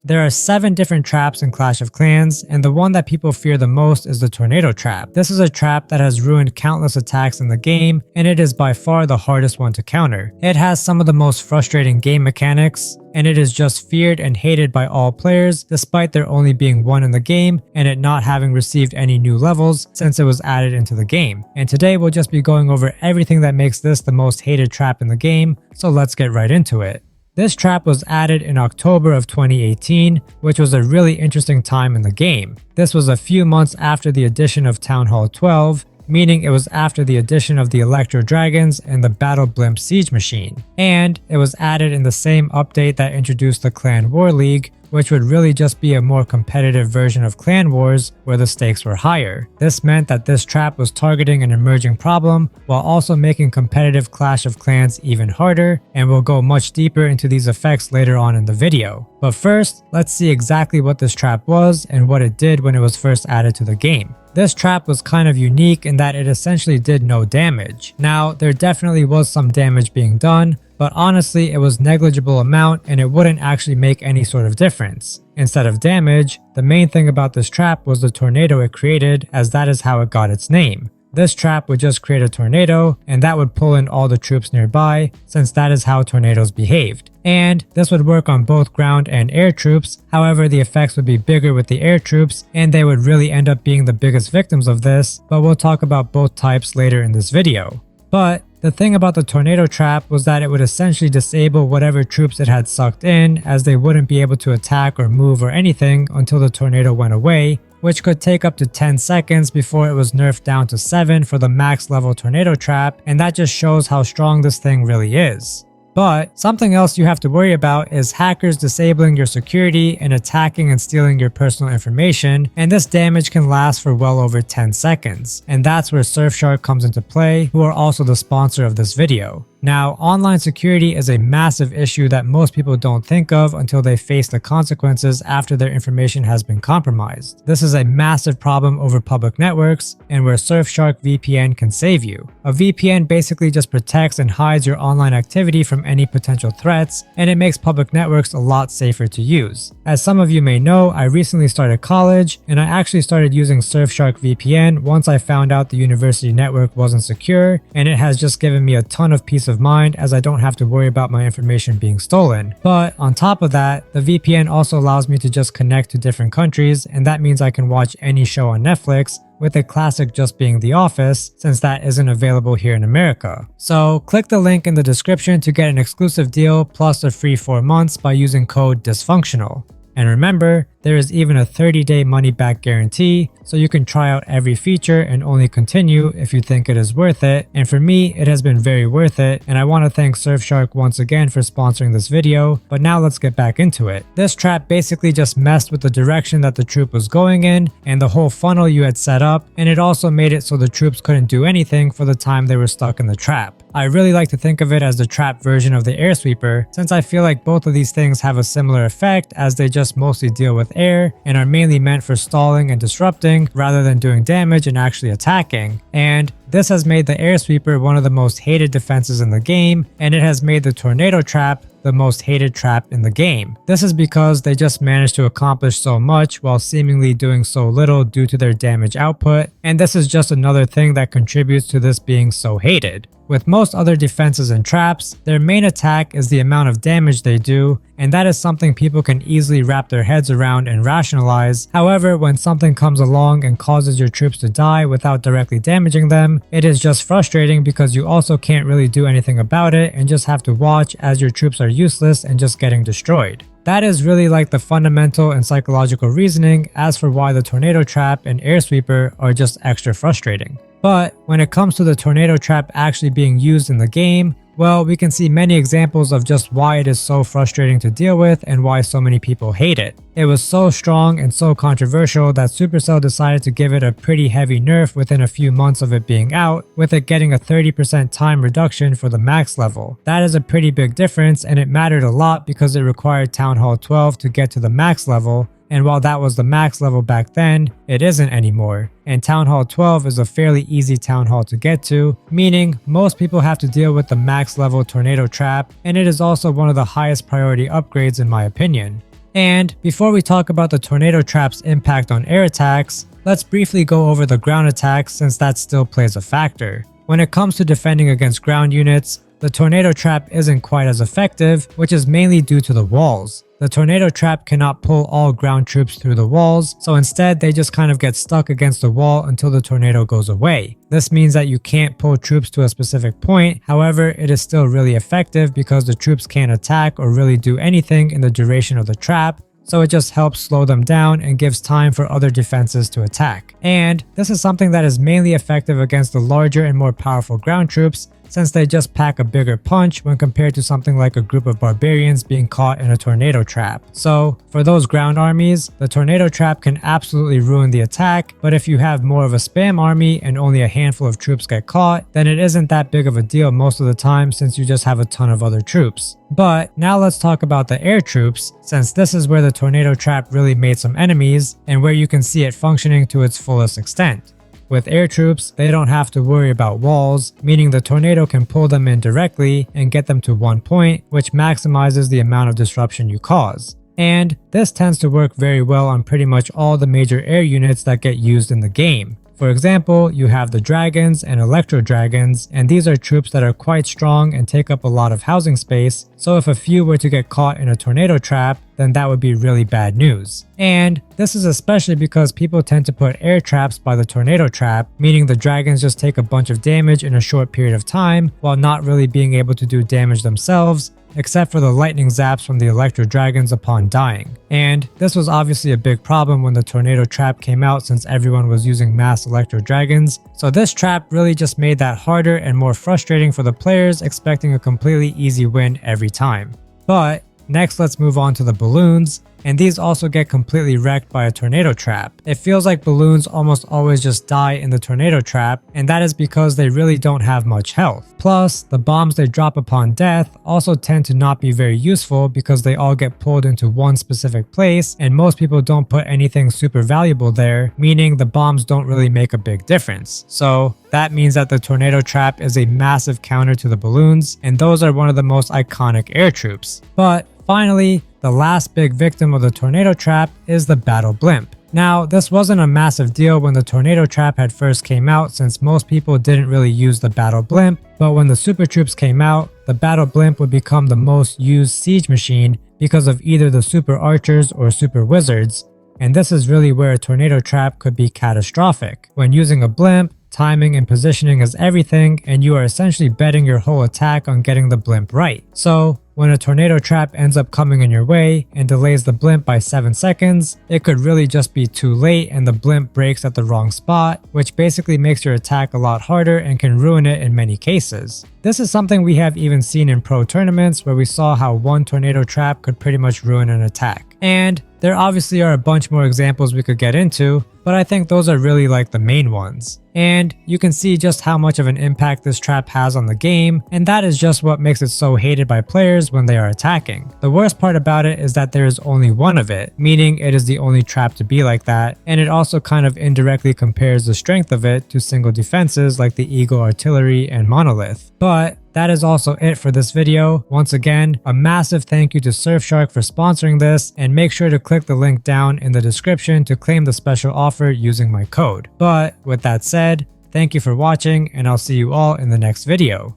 There are 7 different traps in Clash of Clans, and the one that people fear the most is the Tornado Trap. This is a trap that has ruined countless attacks in the game, and it is by far the hardest one to counter. It has some of the most frustrating game mechanics, and it is just feared and hated by all players despite there only being one in the game and it not having received any new levels since it was added into the game. And today we'll just be going over everything that makes this the most hated trap in the game, so let's get right into it. This trap was added in October of 2018, which was a really interesting time in the game. This was a few months after the addition of Town Hall 12, meaning it was after the addition of the Electro Dragons and the Battle Blimp Siege Machine. And it was added in the same update that introduced the Clan War League, which would really just be a more competitive version of Clan Wars where the stakes were higher. This meant that this trap was targeting an emerging problem while also making competitive Clash of Clans even harder, and we'll go much deeper into these effects later on in the video. But first, let's see exactly what this trap was and what it did when it was first added to the game. This trap was kind of unique in that it essentially did no damage. Now, there definitely was some damage being done, but honestly it was negligible amount and it wouldn't actually make any sort of difference. Instead of damage, the main thing about this trap was the tornado it created, as that is how it got its name. This trap would just create a tornado, and that would pull in all the troops nearby, since that is how tornadoes behaved. And this would work on both ground and air troops, however the effects would be bigger with the air troops, and they would really end up being the biggest victims of this, but we'll talk about both types later in this video. But the thing about the tornado trap was that it would essentially disable whatever troops it had sucked in, as they wouldn't be able to attack or move or anything until the tornado went away, which could take up to 10 seconds before it was nerfed down to 7 for the max level tornado trap, and that just shows how strong this thing really is. But something else you have to worry about is hackers disabling your security and attacking and stealing your personal information, and this damage can last for well over 10 seconds. And that's where Surfshark comes into play, who are also the sponsor of this video. Now, online security is a massive issue that most people don't think of until they face the consequences after their information has been compromised. This is a massive problem over public networks, and where Surfshark VPN can save you. A VPN basically just protects and hides your online activity from any potential threats, and it makes public networks a lot safer to use. As some of you may know, I recently started college, and I actually started using Surfshark VPN once I found out the university network wasn't secure, and it has just given me a ton of peace of mind as I don't have to worry about my information being stolen. But on top of that, the VPN also allows me to just connect to different countries, and that means I can watch any show on Netflix, with the classic just being The Office, since that isn't available here in America. So click the link in the description to get an exclusive deal plus a free 4 months by using code DYSFUNCTIONAL. And remember, there is even a 30-day money-back guarantee, so you can try out every feature and only continue if you think it is worth it. And for me, it has been very worth it, and I want to thank Surfshark once again for sponsoring this video, but now let's get back into it. This trap basically just messed with the direction that the troop was going in, and the whole funnel you had set up, and it also made it so the troops couldn't do anything for the time they were stuck in the trap. I really like to think of it as the trap version of the air sweeper, since I feel like both of these things have a similar effect as they just mostly deal with air and are mainly meant for stalling and disrupting rather than doing damage and actually attacking. And this has made the air sweeper one of the most hated defenses in the game, and it has made the tornado trap the most hated trap in the game. This is because they just managed to accomplish so much while seemingly doing so little due to their damage output, and this is just another thing that contributes to this being so hated. With most other defenses and traps, their main attack is the amount of damage they do, and that is something people can easily wrap their heads around and rationalize. However, when something comes along and causes your troops to die without directly damaging them, it is just frustrating because you also can't really do anything about it and just have to watch as your troops are useless and just getting destroyed. That is really like the fundamental and psychological reasoning as for why the tornado trap and air sweeper are just extra frustrating. But when it comes to the tornado trap actually being used in the game, well, we can see many examples of just why it is so frustrating to deal with and why so many people hate it. It was so strong and so controversial that Supercell decided to give it a pretty heavy nerf within a few months of it being out, with it getting a 30% time reduction for the max level. That is a pretty big difference, and it mattered a lot because it required Town Hall 12 to get to the max level, and while that was the max level back then, it isn't anymore. And Town Hall 12 is a fairly easy town hall to get to, meaning most people have to deal with the max level tornado trap, and it is also one of the highest priority upgrades in my opinion. And before we talk about the tornado trap's impact on air attacks, let's briefly go over the ground attacks since that still plays a factor. When it comes to defending against ground units, the tornado trap isn't quite as effective, which is mainly due to the walls. The tornado trap cannot pull all ground troops through the walls, so instead they just kind of get stuck against the wall until the tornado goes away. This means that you can't pull troops to a specific point, however, it is still really effective because the troops can't attack or really do anything in the duration of the trap, so it just helps slow them down and gives time for other defenses to attack. And this is something that is mainly effective against the larger and more powerful ground troops, since they just pack a bigger punch when compared to something like a group of barbarians being caught in a tornado trap. So for those ground armies, the tornado trap can absolutely ruin the attack, but if you have more of a spam army and only a handful of troops get caught, then it isn't that big of a deal most of the time since you just have a ton of other troops. But now let's talk about the air troops, since this is where the tornado trap really made some enemies and where you can see it functioning to its fullest extent. With air troops, they don't have to worry about walls, meaning the tornado can pull them in directly and get them to one point, which maximizes the amount of disruption you cause. And this tends to work very well on pretty much all the major air units that get used in the game. For example, you have the Dragons and Electro Dragons, and these are troops that are quite strong and take up a lot of housing space, so if a few were to get caught in a tornado trap, then that would be really bad news. And this is especially because people tend to put air traps by the tornado trap, meaning the dragons just take a bunch of damage in a short period of time while not really being able to do damage themselves, except for the lightning zaps from the Electro Dragons upon dying. And this was obviously a big problem when the tornado trap came out since everyone was using mass Electro Dragons, so this trap really just made that harder and more frustrating for the players expecting a completely easy win every time. But next, let's move on to the balloons, and these also get completely wrecked by a tornado trap. It feels like balloons almost always just die in the tornado trap, and that is because they really don't have much health. Plus, the bombs they drop upon death also tend to not be very useful because they all get pulled into one specific place, and most people don't put anything super valuable there, meaning the bombs don't really make a big difference. So that means that the tornado trap is a massive counter to the balloons, and those are one of the most iconic air troops. But finally, the last big victim of the tornado trap is the battle blimp. Now, this wasn't a massive deal when the tornado trap had first came out since most people didn't really use the battle blimp, but when the super troops came out, the battle blimp would become the most used siege machine because of either the super archers or super wizards, and this is really where a tornado trap could be catastrophic. When using a blimp, timing and positioning is everything, and you are essentially betting your whole attack on getting the blimp right. So when a tornado trap ends up coming in your way and delays the blimp by 7 seconds, it could really just be too late and the blimp breaks at the wrong spot, which basically makes your attack a lot harder and can ruin it in many cases. This is something we have even seen in pro tournaments where we saw how one tornado trap could pretty much ruin an attack. And there obviously are a bunch more examples we could get into, but I think those are really like the main ones. And you can see just how much of an impact this trap has on the game, and that is just what makes it so hated by players when they are attacking. The worst part about it is that there is only one of it, meaning it is the only trap to be like that, and it also kind of indirectly compares the strength of it to single defenses like the Eagle Artillery and Monolith. But that is also it for this video. Once again, a massive thank you to Surfshark for sponsoring this, and make sure to click the link down in the description to claim the special offer using my code. But with that said, thank you for watching, and I'll see you all in the next video.